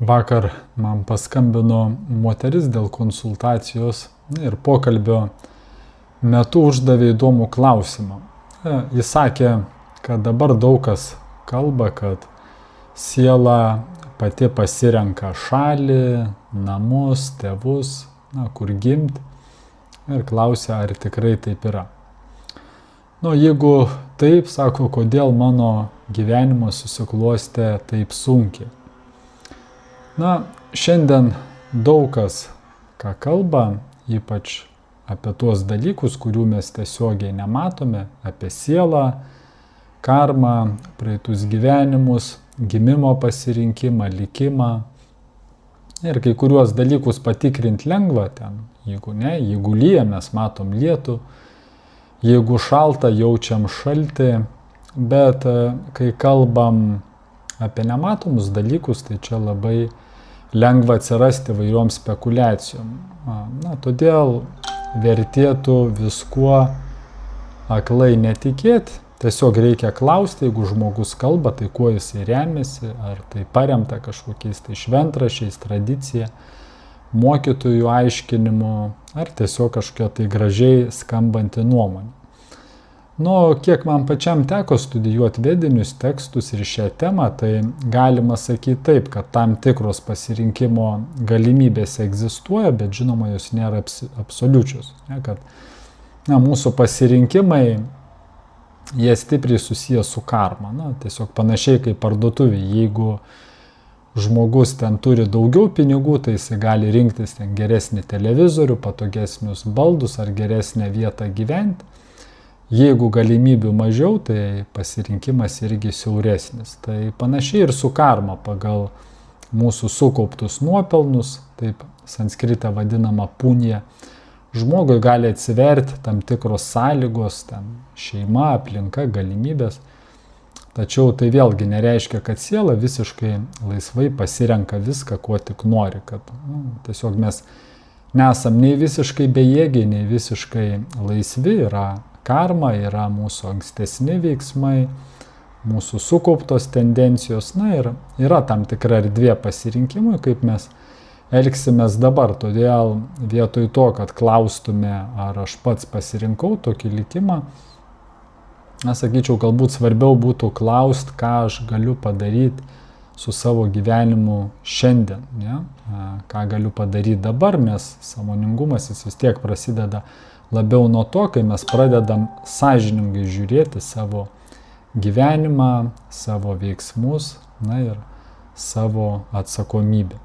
Vakar man paskambino moteris dėl konsultacijos ir pokalbio metu uždavė įdomų klausimą. Jis sakė, kad dabar daug kas kalba, kad siela pati pasirenka šalį, namus, tėvus, kur gimti, ir klausia, ar tikrai taip yra. Jeigu taip, sako, kodėl mano gyvenimas susiklostė taip sunkiai. Šiandien daug kas, ką kalba, ypač apie tuos dalykus, kurių mes tiesiogiai nematome, apie sielą, karmą, praeitus gyvenimus, gimimo pasirinkimą, likimą. Ir kai kuriuos dalykus patikrinti lengva ten, jeigu lyja, mes matom lietų, jeigu šalta, jaučiam šaltį, bet kai kalbam apie nematomus dalykus, tai čia labai lengva atsirasti įvairiom spekulacijom. Todėl vertėtų viskuo aklai netikėti, tiesiog reikia klausti, jeigu žmogus kalba, tai kuo jisai remiasi, ar tai paremta kažkokiais tai šventraščiais, tradicija, mokytojų aiškinimu, ar tiesiog kažkokia tai gražiai skambanti nuomonė. Kiek man pačiam teko studijuoti vedinius tekstus ir šią temą, tai galima sakyti taip, kad tam tikros pasirinkimo galimybės egzistuoja, bet žinoma, jos nėra absoliučios. Kad mūsų pasirinkimai, jie stipriai susiję su karma. Tiesiog panašiai kaip parduotuvėje, jeigu žmogus ten turi daugiau pinigų, tai jis gali rinktis ten geresnį televizorių, patogesnius baldus ar geresnę vietą gyventi. Jeigu galimybių mažiau, tai pasirinkimas irgi siauresnis. Tai panašiai ir su karma pagal mūsų sukauptus nuopelnus, taip sanskrite vadinama punija. Žmogui gali atsiverti tam tikros sąlygos, ten šeima, aplinka, galimybės. Tačiau tai vėlgi nereiškia, kad siela visiškai laisvai pasirenka viską, ko tik nori. Kad tiesiog mes nesam nei visiškai bejėgiai, nei visiškai laisvi. Yra karma, yra mūsų ankstesni veiksmai, mūsų sukauptos tendencijos. Ir yra tam tikra erdvė pasirinkimui, kaip mes elgsimės dabar. Todėl vietoj to, kad klaustume, ar aš pats pasirinkau tokį likimą, sakyčiau, galbūt svarbiau būtų klausti, ką aš galiu padaryti su savo gyvenimu šiandien. Ką galiu padaryti dabar, nes sąmoningumas jis vis tiek prasideda labiau nuo to, kai mes pradedam sąžiningai žiūrėti savo gyvenimą, savo veiksmus ir savo atsakomybę.